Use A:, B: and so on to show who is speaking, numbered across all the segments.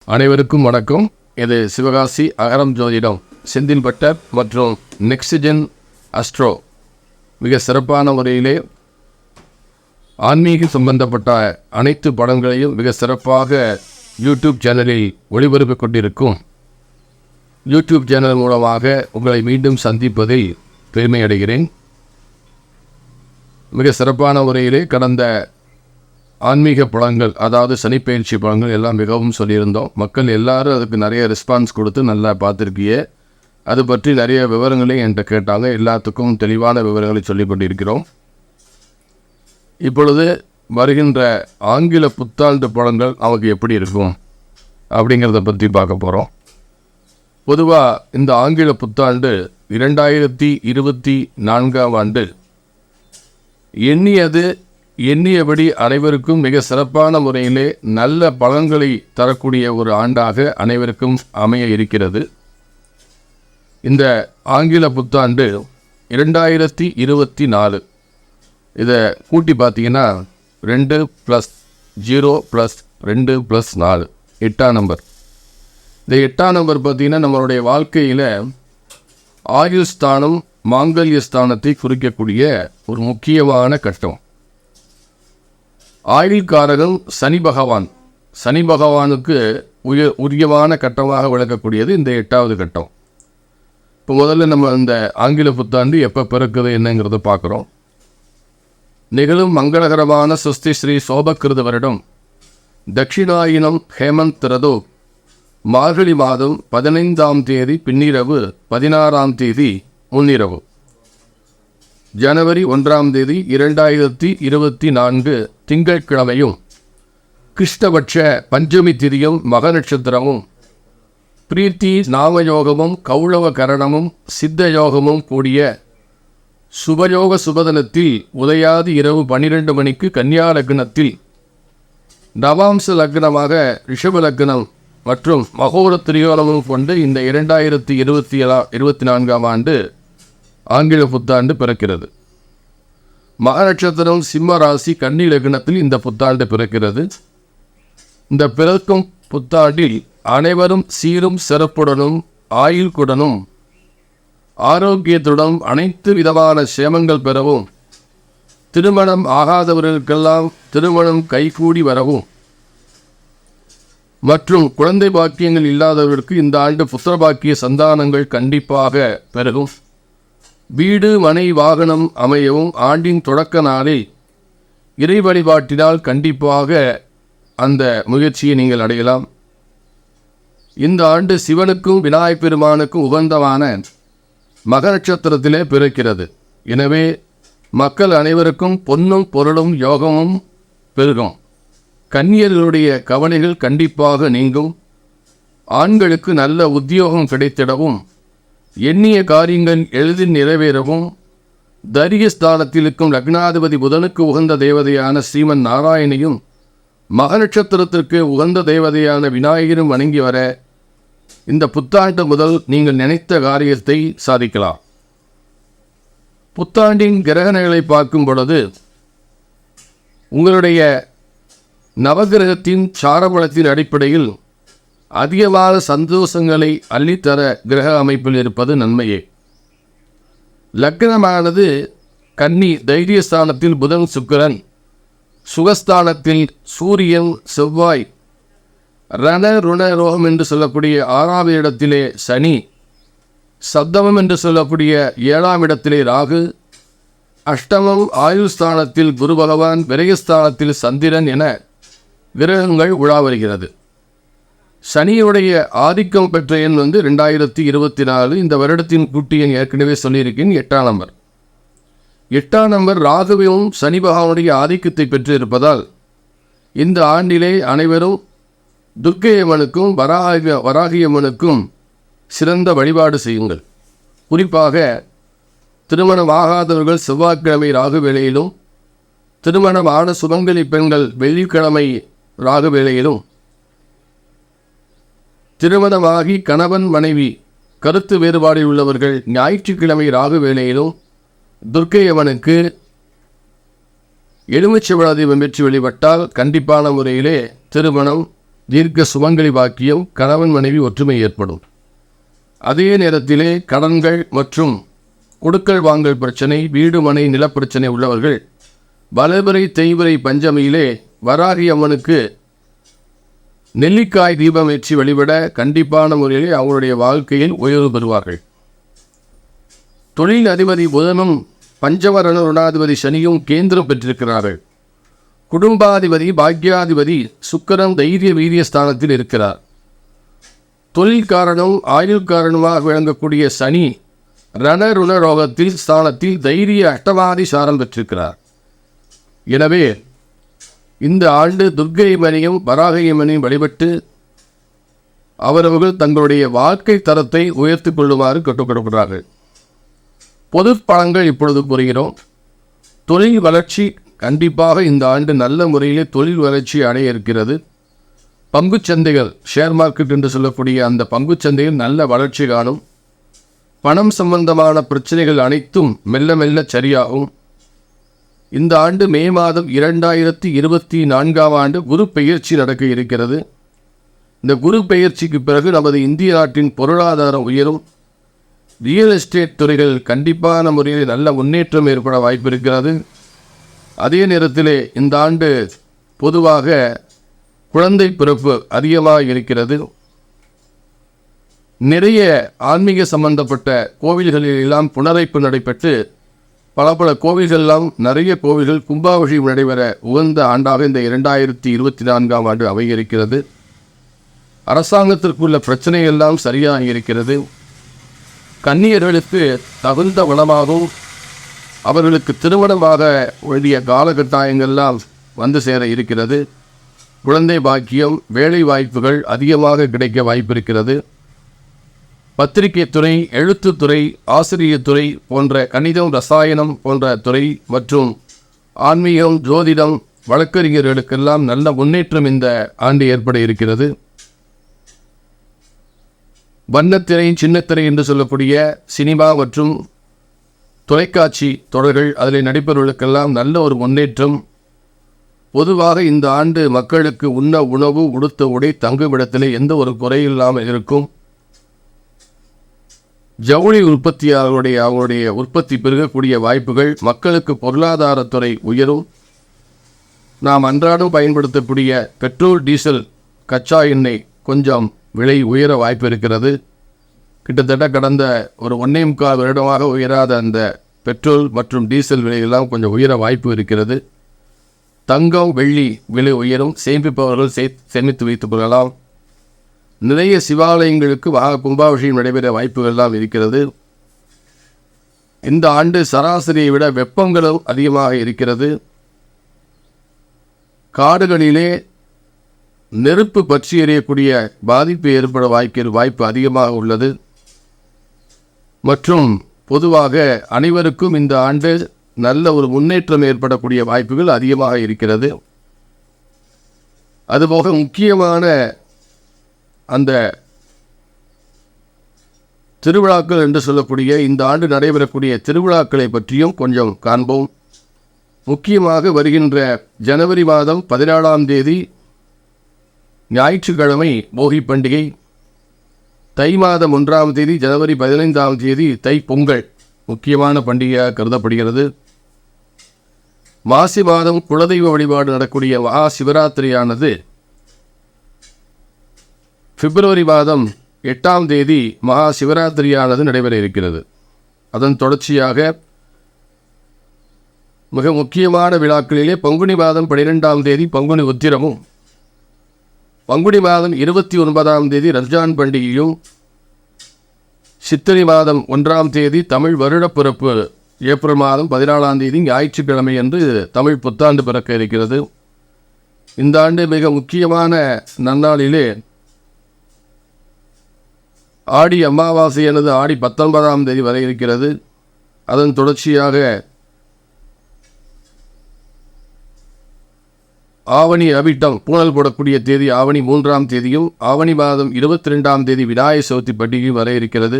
A: அனைவருக்கும் வணக்கம். இது சிவகாசி அகரம் ஜோதிடம் செந்தில் பட்டர் மற்றும் நெக்ஸ்ட்ஜென் அஸ்ட்ரோ மிக சிறப்பான முறையிலே ஆன்மீக சம்பந்தப்பட்ட அனைத்து படங்களையும் மிக சிறப்பாக யூடியூப் சேனலில் ஒளிபரப்பு கொண்டிருக்கும் யூடியூப் சேனல் மூலமாக உங்களை மீண்டும் சந்திப்பதில் பெருமை அடைகிறேன். மிக சிறப்பான முறையிலே கடந்த ஆன்மீக படங்கள், அதாவது சனிப்பயிற்சி படங்கள் எல்லாம் மிகவும் சொல்லியிருந்தோம். மக்கள் எல்லாரும் அதுக்கு நிறைய ரெஸ்பான்ஸ் கொடுத்து நல்லா பார்த்துருக்கிய. அது பற்றி நிறைய விவரங்களையும் என்கிட்ட கேட்டாங்க. எல்லாத்துக்கும் தெளிவான விவரங்களை சொல்லிக் கொண்டிருக்கிறோம். இப்பொழுது வருகின்ற ஆங்கில புத்தாண்டு படங்கள் நமக்கு எப்படி இருக்கும் அப்படிங்கிறத பற்றி பார்க்க போகிறோம். பொதுவாக இந்த ஆங்கில புத்தாண்டு 2024 எண்ணியபடி அனைவருக்கும் மிக சிறப்பான முறையிலே நல்ல பலன்களை தரக்கூடிய ஒரு ஆண்டாக அனைவருக்கும் அமைய இருக்கிறது. இந்த ஆங்கில புத்தாண்டு 2024 இதை கூட்டி பார்த்தீங்கன்னா 2+0+2+4 8ஆம் நம்பர். இந்த 8ஆம் நம்பர் பார்த்தீங்கன்னா நம்மளுடைய வாழ்க்கையில் ஆயுள் ஸ்தானம், மாங்கல்ய ஸ்தானத்தை குறிக்கக்கூடிய ஒரு முக்கியமான கட்டம். ஆயுள்காரகன் சனி பகவான். சனி பகவானுக்கு உரியமான கட்டமாக விளக்கக்கூடியது இந்த 8வது கட்டம். இப்போ முதல்ல நம்ம இந்த ஆங்கில புத்தாண்டு எப்போ பிறக்குது என்னங்கிறத பார்க்குறோம். நிகழும் மங்களகரமான சுஸ்தி ஸ்ரீ சோபக்கிருத வருடம் தட்சிணாயினம் ஹேமந்த் ரதோ மார்கழி மாதம் 15ஆம் தேதி பின்னிரவு 16ஆம் தேதி முன்னிரவு, ஜனவரி 1ஆம் தேதி 2024 திங்கட்கிழமையும், கிருஷ்ணபட்ச பஞ்சமி திதியும் மக நட்சத்திரமும், பிரீத்தி நாமயோகமும் கௌளவ கரணமும் சித்த யோகமும் கூடிய சுபயோக சுபதனத்தில் உதயாதி இரவு 12 மணிக்கு கன்னியா லக்னத்தில், நவாம்ச லக்னமாக ரிஷப லக்னம் மற்றும் மகோர திரியோலமும் கொண்டு இந்த 2024ஆம் ஆண்டு ஆங்கில புத்தாண்டு பிறக்கிறது. மக நட்சத்திரம் சிம்ம ராசி கன்னி லக்னத்தில் இந்த புத்தாண்டு பிறக்கிறது. இந்த பிறக்கும் புத்தாண்டில் அனைவரும் சீரும் சிறப்புடனும் ஆயுள்குடனும் ஆரோக்கியத்துடன் அனைத்து விதமான சேமங்கள் பெறவும், திருமணம் ஆகாதவர்களுக்கெல்லாம் திருமணம் கைகூடி வரவும் மற்றும் குழந்தை பாக்கியங்கள் இல்லாதவர்களுக்கு இந்த ஆண்டு புத்திர பாக்கிய சந்தானங்கள் கண்டிப்பாக பெருகும். வீடு மனை வாகனம் அமையவும் ஆண்டின் தொடக்க நாளில் இறை வழிபாட்டினால் கண்டிப்பாக அந்த முயற்சியை நீங்கள் அடையலாம். இந்த ஆண்டு சிவனுக்கும் விநாயகப் பெருமானுக்கும் உகந்தமான மக நட்சத்திரத்திலே பிறக்கிறது. எனவே மக்கள் அனைவருக்கும் பொன்னும் பொருளும் யோகமும் பெருகும். கன்னியர்களுடைய கவலைகள் கண்டிப்பாக நீங்கும். ஆண்களுக்கு நல்ல உத்தியோகம் கிடைத்திடவும், எண்ணிய காரியங்கள் எளிதில் நிறைவேறவும், தரியஸ்தானத்தில் இருக்கும் லக்னாதிபதி புதனுக்கு உகந்த தேவதையான ஸ்ரீமன் நாராயணையும் மக நட்சத்திரத்திற்கு உகந்த தேவதையான விநாயகரும் வணங்கி வர இந்த புத்தாண்டு முதல் நீங்கள் நினைத்த காரியத்தை சாதிக்கலாம். புத்தாண்டின் கிரகணங்களை பார்க்கும் பொழுது உங்களுடைய நவகிரகத்தின் சாரபலத்தின் அடிப்படையில் அதிகமான சந்தோஷங்களை அள்ளித்தர கிரக அமைப்பில் இருப்பது நன்மையே. லக்னமானது கன்னி தைரியஸ்தானத்தில் புதன் சுக்கிரன், சுகஸ்தானத்தில் சூரியன் செவ்வாய், ரண ருண ரோகம் என்று சொல்லக்கூடிய 6ஆம் இடத்திலே சனி, சப்தமம் என்று சொல்லக்கூடிய 7ஆம் இடத்திலே ராகு, அஷ்டமம் ஆயுள் ஸ்தானத்தில் குரு பகவான், விரயஸ்தானத்தில் சந்திரன் என கிரகங்கள் உலா வருகிறது. சனியுடைய ஆதிக்கம் பெற்ற எண் 2024. இந்த வருடத்தின் கூட்டி எண் ஏற்கனவே சொல்லியிருக்கேன், 8ஆம் நம்பர். 8ஆம் நம்பர் ராகுவும் சனி பகவானுடைய ஆதிக்கத்தை பெற்று இருப்பதால் இந்த ஆண்டிலே அனைவரும் துர்க்கையம்மனுக்கும் வராகியம்மனுக்கும் சிறந்த வழிபாடு செய்யுங்கள். குறிப்பாக திருமணம் ஆகாதவர்கள் செவ்வாய்க்கிழமை ராகு வேளையிலும், திருமணமான சுமங்கலி பெண்கள் வெள்ளிக்கிழமை ராகு வேளையிலும், திருமணமாகி கணவன் மனைவி கருத்து வேறுபாடில் உள்ளவர்கள் ஞாயிற்றுக்கிழமை ராகு வேளையிலும் துர்க்கையம்மனுக்கு எலுமிச்சை தீபம் பெற்று வழிபட்டால் கண்டிப்பான முறையிலே திருமணம் தீர்க்க சுமங்கலி பாக்கியம், கணவன் மனைவி ஒற்றுமை ஏற்படும். அதே நேரத்திலே கடன்கள் மற்றும் கொடுக்கல் வாங்கல் பிரச்சனை, வீடு மனை நிலப்பிரச்சனை உள்ளவர்கள் வளர்பிறை தேய்பிறை பஞ்சமியிலே வராகி அம்மனுக்கு நெல்லிக்காய் தீபம் ஏற்றி வழிபட கண்டிப்பான முறையிலே அவங்களுடைய வாழ்க்கையில் உயர்வு பெறுவார்கள். தொழில் அதிபதி புதனும் பஞ்சவரண ருணாதிபதி சனியும் கேந்திரம் பெற்றிருக்கிறார்கள். குடும்பாதிபதி பாக்யாதிபதி சுக்கிரன் தைரிய வீரிய ஸ்தானத்தில் இருக்கிறார். தொழில் காரணம் ஆயுள் காரணமாக விளங்கக்கூடிய சனி ரணருண ரோகத்தில் ஸ்தானத்தில் தைரிய அஷ்டமாதி சாரம் பெற்றிருக்கிறார். எனவே இந்த ஆண்டு துர்க்கை மணியும் வராகை மணியும் வழிபட்டு அவரவர்கள் தங்களுடைய வாழ்க்கை தரத்தை உயர்த்தி கொள்ளுமாறு கட்டுக்கொடுக்கிறார்கள். பொது பலன்கள் இப்பொழுது கூறுகிறோம். தொழில் வளர்ச்சி கண்டிப்பாக இந்த ஆண்டு நல்ல முறையிலே தொழில் வளர்ச்சி அடைய இருக்கிறது. பங்குச்சந்தைகள், ஷேர் மார்க்கெட் என்று சொல்லக்கூடிய அந்த பங்குச்சந்தையில் நல்ல வளர்ச்சி காணும். பணம் சம்பந்தமான பிரச்சனைகள் அனைத்தும் மெல்ல மெல்ல சரியாகும். இந்த ஆண்டு மே மாதம் 2024 குரு பெயர்ச்சி நடக்க இருக்கிறது. இந்த குரு பெயர்ச்சிக்கு பிறகு நமது இந்திய நாட்டின் பொருளாதாரம் உயரும். ரியல் எஸ்டேட் துறைகள் கண்டிப்பான முறையில் நல்ல முன்னேற்றம் ஏற்பட வாய்ப்பு இருக்கிறது. அதே நேரத்திலே இந்த ஆண்டு பொதுவாக குழந்தை பிறப்பு அதிகமாக இருக்கிறது. நிறைய ஆன்மீக சம்பந்தப்பட்ட கோவில்களில் எல்லாம் புனரைப்பு நடைபெற்று பல கோவில்களெல்லாம் நிறைய கோவில்கள் கும்பாபிஷேகம் நடைபெற உகந்த ஆண்டாக இந்த 2024 அமைய இருக்கிறது. அரசாங்கத்திற்குள்ள பிரச்சனை எல்லாம் சரியாக இருக்கிறது. கன்னியர்களுக்கு தகுந்த வளமாகவும் அவர்களுக்கு திருமணமாக வேண்டிய காலகட்டாயங்கள்லாம் வந்து சேர இருக்கிறது. குழந்தை பாக்கியம், வேலை வாய்ப்புகள் அதிகமாக கிடைக்க வாய்ப்பிருக்கிறது. பத்திரிகை துறை, எழுத்துத்துறை, ஆசிரியர் துறை போன்ற கணிதம், ரசாயனம் போன்ற துறை மற்றும் ஆன்மீகம், ஜோதிடம், வழக்கறிஞர்களுக்கெல்லாம் நல்ல முன்னேற்றம் இந்த ஆண்டு ஏற்பட இருக்கிறது. வண்ணத்திரை, சின்னத்திரை என்று சொல்லக்கூடிய சினிமா மற்றும் தொலைக்காட்சி தொடர்கள், அதில் நடிப்பவர்களுக்கெல்லாம் நல்ல ஒரு முன்னேற்றம். பொதுவாக இந்த ஆண்டு மக்களுக்கு உண்ண உணவு, உடுத்த உடை, தங்குமிடத்திலே எந்த ஒரு குறையில்லாமல் இருக்கும். ஜவுளி உற்பத்தியாளர்களுடைய அவங்களுடைய உற்பத்தி பெருகக்கூடிய வாய்ப்புகள், மக்களுக்கு பொருளாதாரத்துறை உயரும். நாம் அன்றாடம் பயன்படுத்தக்கூடிய பெட்ரோல், டீசல், கச்சா எண்ணெய் கொஞ்சம் விலை உயர வாய்ப்பு இருக்கிறது. கிட்டத்தட்ட கடந்த ஒரு 1.25 வருடமாக உயராத அந்த பெட்ரோல் மற்றும் டீசல் விலையெல்லாம் கொஞ்சம் உயர வாய்ப்பு இருக்கிறது. தங்கம், வெள்ளி விலை உயரும். சேமிப்பவர்கள் சேமித்து வைத்துக் கொள்ளலாம். நிறைய சிவாலயங்களுக்கு கும்பாபிஷேகம் நடைபெற வாய்ப்புகள்லாம் இருக்கிறது. இந்த ஆண்டு சராசரியை விட வெப்பங்களும் அதிகமாக இருக்கிறது. காடுகளிலே நெருப்பு பற்றி எறியக்கூடிய பாதிப்பு ஏற்பட வாய்ப்பு அதிகமாக உள்ளது. மற்றும் பொதுவாக அனைவருக்கும் இந்த ஆண்டு நல்ல ஒரு முன்னேற்றம் ஏற்படக்கூடிய வாய்ப்புகள் அதிகமாக இருக்கிறது. அதுபோக முக்கியமான அந்த திருவிழாக்கள் என்று சொல்லக்கூடிய இந்த ஆண்டு நடைபெறக்கூடிய திருவிழாக்களை பற்றியும் கொஞ்சம் காண்போம். முக்கியமாக வருகின்ற ஜனவரி மாதம் 17ஆம் தேதி ஞாயிற்றுக்கிழமை போகி பண்டிகை. தை மாதம் 1ஆம் தேதி ஜனவரி 15ஆம் தேதி தை பொங்கல் முக்கியமான பண்டிகையாக கருதப்படுகிறது. மாசி மாதம் குலதெய்வ வழிபாடு நடக்கூடிய மகா சிவராத்திரியானது பிப்ரவரி மாதம் 8ஆம் தேதி மகா சிவராத்திரியானது நடைபெற இருக்கிறது. அதன் தொடர்ச்சியாக மிக முக்கியமான விழாக்களிலே பங்குனி மாதம் 12ஆம் தேதி பங்குனி உத்திரமும், பங்குனி மாதம் 29ஆம் தேதி ரம்ஜான் பண்டிகையும், சித்திரை மாதம் 1ஆம் தேதி தமிழ் வருடப்பிறப்பு, ஏப்ரல் மாதம் 14ஆம் தேதி ஞாயிற்றுக்கிழமை என்று தமிழ் புத்தாண்டு பிறக்க இருக்கிறது. இந்த ஆண்டு மிக முக்கியமான நன்னாளிலே ஆடி அமாவாசையானது ஆடி 19ஆம் தேதி வரை இருக்கிறது. அதன் தொடர்ச்சியாக ஆவணி அவிட்டம் பூனல் போடக்கூடிய தேதி ஆவணி 3ஆம் தேதியும், ஆவணி மாதம் 22ஆம் தேதி விநாயகர் சதுர்த்தி பண்டிகையும் வர இருக்கிறது.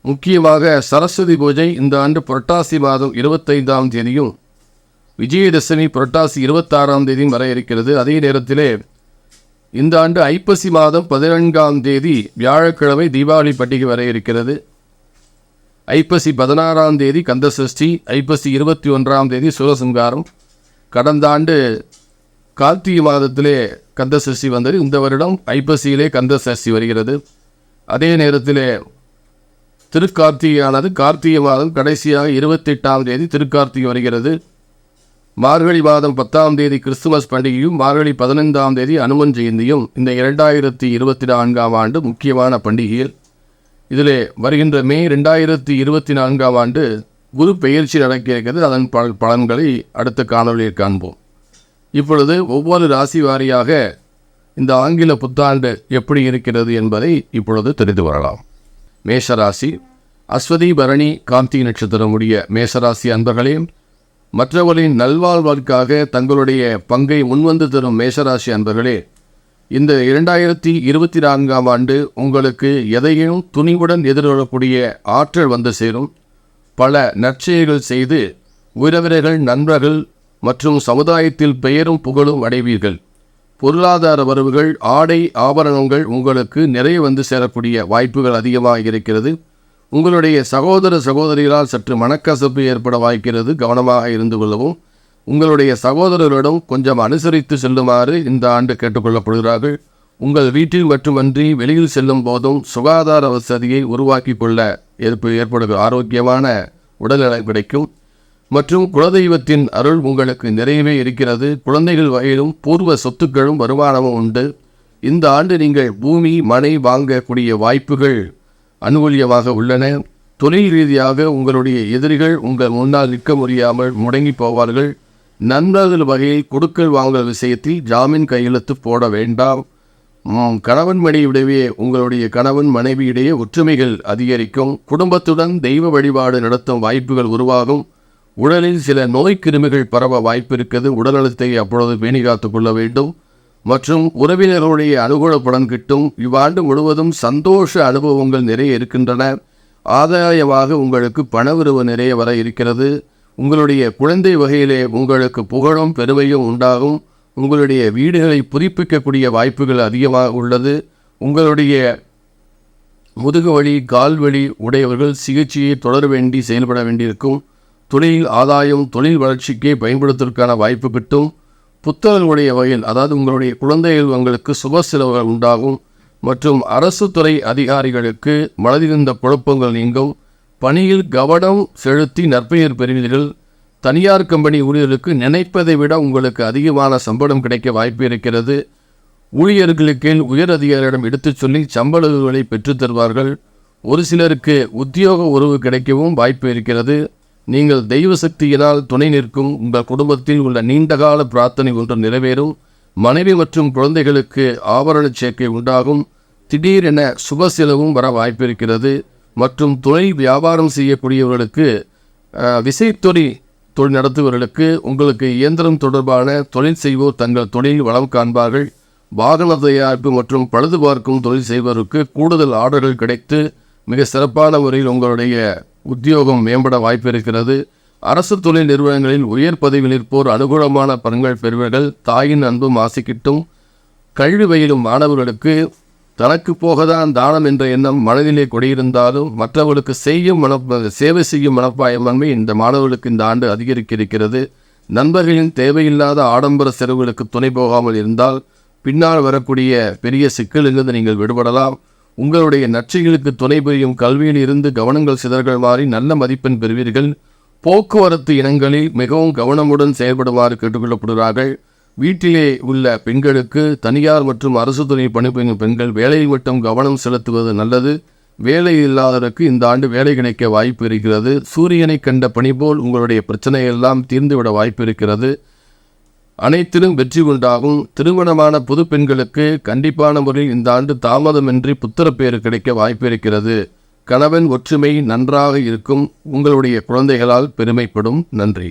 A: முக்கியமாக சரஸ்வதி பூஜை இந்த ஆண்டு புரட்டாசி மாதம் 25ஆம் தேதியும், விஜயதசமி புரட்டாசி 26ஆம் தேதியும் வர இருக்கிறது. அதே நேரத்திலே இந்த ஆண்டு ஐப்பசி மாதம் 14ஆம் தேதி வியாழக்கிழமை தீபாவளி பண்டிகை வர இருக்கிறது. ஐப்பசி 16ஆம் தேதி கந்தசஷ்டி, ஐப்பசி 21ஆம் தேதி சூரசம்ஹாரம். கடந்த ஆண்டு கார்த்திகை மாதத்திலே கந்தசஷ்டி வந்தது. இந்த வருடம் ஐப்பசியிலே கந்தசஷ்டி வருகிறது. அதே நேரத்திலே திருக்கார்த்திகையானது கார்த்திகை மாதம் கடைசியாக 28ஆம் தேதி திருக்கார்த்திகை வருகிறது. மார்கழி மாதம் 10ஆம் தேதி கிறிஸ்துமஸ் பண்டிகையும் மார்கழி 15ஆம் தேதி அனுமன் ஜெயந்தியும் இந்த 2024ஆம் ஆண்டு முக்கியமான பண்டிகைகள். இதில் வருகின்ற மே 2024ஆம் ஆண்டு குரு பெயர்ச்சி நடக்க இருக்கிறது. அதன் பலன்களை அடுத்த காணொலியில் காண்போம். இப்பொழுது ஒவ்வொரு ராசி வாரியாக இந்த ஆங்கில புத்தாண்டு எப்படி இருக்கிறது என்பதை இப்பொழுது தெரிந்து வரலாம். மேஷராசி, அஸ்வதி பரணி கார்த்திகை நட்சத்திரம் உடைய மேஷராசி அன்பர்களே, மற்றவர்களின் நல்வாழ்விற்காக தங்களுடைய பங்கை முன்வந்து தரும் மேஷராசி அன்பர்களே, இந்த 2024ஆம் ஆண்டு உங்களுக்கு எதையும் துணிவுடன் எதிர்கொள்ளக்கூடிய ஆற்றல் வந்து சேரும். பல நற்செயல்கள் செய்து உறவினர்கள், நண்பர்கள் மற்றும் சமுதாயத்தில் பெயரும் புகழும் அடைவீர்கள். பொருளாதார வரவுகள், ஆடை ஆபரணங்கள் உங்களுக்கு நிறைய வந்து சேரக்கூடிய வாய்ப்புகள் அதிகமாக இருக்கிறது. உங்களுடைய சகோதர சகோதரிகளால் சற்று மனக்கசப்பு ஏற்பட வாய்க்கிறது. கவனமாக இருந்து கொள்ளவும். உங்களுடைய சகோதரர்களிடம் கொஞ்சம் அனுசரித்து செல்லுமாறு இந்த ஆண்டு கேட்டுக்கொள்ளப்படுகிறார்கள். உங்கள் வீட்டில் மட்டுமன்றி வெளியில் செல்லும் போதும் சுகாதார வசதியை உருவாக்கி கொள்ள ஏற்படுகிற ஆரோக்கியமான உடல்நிலை கிடைக்கும். மற்றும் குலதெய்வத்தின் அருள் உங்களுக்கு நிறையவே இருக்கிறது. குழந்தைகள் வகையிலும் பூர்வ சொத்துக்களும் வருமானமும் உண்டு. இந்த ஆண்டு நீங்கள் பூமி மனை வாங்கக்கூடிய வாய்ப்புகள் அனுகூலியமாக உள்ளன. தொழில் ரீதியாக உங்களுடைய எதிரிகள் உங்கள் முன்னால் நிற்க முடியாமல் முடங்கி போவார்கள். நண்பர்கள் வகையில் கொடுக்கல் வாங்கல் விஷயத்தில் ஜாமீன் கையெழுத்து போட வேண்டாம். கணவன் மனைவியிடையே உங்களுடைய கணவன் மனைவியிடையே ஒற்றுமைகள் அதிகரிக்கும். குடும்பத்துடன் தெய்வ வழிபாடு நடத்தும் வாய்ப்புகள் உருவாகும். உடலில் சில நோய் கிருமிகள் பரவ வாய்ப்பு இருக்கிறது. உடல்நலத்தை அப்பொழுது பேணி காத்துக் கொள்ள வேண்டும். மற்றும் உறவினர்களுடைய அனுகூல பலன் கிட்டும். இவ்வாண்டு முழுவதும் சந்தோஷ அனுபவங்கள் நிறைய இருக்கின்றன. ஆதாயமாக உங்களுக்கு பணவரவு நிறைய வர இருக்கிறது. உங்களுடைய குழந்தை வகையிலே உங்களுக்கு புகழும் பெருமையும் உண்டாகும். உங்களுடைய வீடுகளை புதுப்பிக்கக்கூடிய வாய்ப்புகள் அதிகமாக உள்ளது. உங்களுடைய முதுகுவலி, கால்வலி உடையவர்கள் சிகிச்சையை தொடர வேண்டி செயல்பட வேண்டியிருக்கும். தொழில் ஆதாயம், தொழில் வளர்ச்சிக்கே பயன்படுத்துவதற்கான வாய்ப்பு கிட்டும். புத்தகங்களுடைய வகையில், அதாவது உங்களுடைய குழந்தைகள் உங்களுக்கு சுப செலவுகள் உண்டாகும். மற்றும் அரசு துறை அதிகாரிகளுக்கு மனதிலிருந்த குழப்பங்கள் நீங்கும். பணியில் கவனம் செலுத்தி நற்பெயர் பெறுவீர்கள். தனியார் கம்பெனி ஊழியர்களுக்கு நினைப்பதை விட உங்களுக்கு அதிகமான சம்பளம் கிடைக்க வாய்ப்பு இருக்கிறது. ஊழியர்களுக்கு உயர் அதிகாரியிடம் எடுத்துச் சொல்லி சம்பளங்களை பெற்றுத் தருவார்கள். ஒரு சிலருக்கு உத்தியோக உறவு கிடைக்கவும் வாய்ப்பு இருக்கிறது. நீங்கள் தெய்வ சக்தியினால் துணை நிற்கும். உங்கள் குடும்பத்தில் உள்ள நீண்டகால பிரார்த்தனை ஒன்று நிறைவேறும். மனைவி மற்றும் குழந்தைகளுக்கு ஆபரண சேர்க்கை உண்டாகும். திடீரென சுப செலவும் வர வாய்ப்பு இருக்கிறது. மற்றும் தொழில் வியாபாரம் செய்யக்கூடியவர்களுக்கு, விசைத்தொழில் தொழில் நடத்துபவர்களுக்கு, உங்களுக்கு இயந்திரம் தொடர்பான தொழில் செய்வோர் தங்கள் தொழில் வளம் காண்பார்கள். வாகன தயாரிப்பு மற்றும் பழுது பார்க்கும் தொழில் செய்வதற்கு கூடுதல் ஆர்டர்கள் கிடைத்து மிக சிறப்பான முறையில் உங்களுடைய உத்தியோகம் மேம்பட வாய்ப்பு இருக்கிறது. அரசு தொழில் நிறுவனங்களில் உயர் பதவியில் இருப்போர் அனுகூலமான பலன்கள் பெறுவர்கள். தாயின் அன்பும் ஆசைக்கிட்டும். கல்வி பயிலும் மாணவர்களுக்கு தனக்கு போகதான் தானம் என்ற எண்ணம் மனதிலே கொடியிருந்தாலும் மற்றவர்களுக்கு சேவை செய்யும் மனப்பாயமே இந்த மாணவர்களுக்கு இந்த ஆண்டு அதிகரிக்க இருக்கிறது. நண்பர்களின் தேவையில்லாத ஆடம்பர செலவுகளுக்கு துணை போகாமல் இருந்தால் பின்னால் வரக்கூடிய பெரிய சிக்கலிலிருந்து நீங்கள் விடுபடலாம். உங்களுடைய நற்செயலுக்கு துணை புரியும் கல்வியில் இருந்து கவனங்கள் சிதறல் மாறி நல்ல மதிப்பெண் பெறுவீர்கள். போக்குவரத்து இனங்களில் மிகவும் கவனமுடன் செயல்படுமாறு கேட்டுக்கொள்ளப்படுகிறார்கள். வீட்டிலே உள்ள பெண்களுக்கு தனியார் மற்றும் அரசு துறையில் பணிபுரியும் பெண்கள் வேலையில் மட்டும் கவனம் செலுத்துவது நல்லது. வேலை இல்லாதவருக்கு இந்த ஆண்டு வேலை கிடைக்க வாய்ப்பு இருக்கிறது. சூரியனை கண்ட பணி போல் உங்களுடைய பிரச்சனையெல்லாம் தீர்ந்துவிட வாய்ப்பு இருக்கிறது. அனைத்திலும் வெற்றி உண்டாகும். திருமணமான புது பெண்களுக்கு கண்டிப்பான முறையில் இந்த ஆண்டு தாமதமின்றி புத்திரப்பேறு கிடைக்க வாய்ப்பு இருக்கிறது. கணவன் ஒற்றுமை நன்றாக இருக்கும். உங்களுடைய குழந்தைகளால் பெருமைப்படும். நன்றி.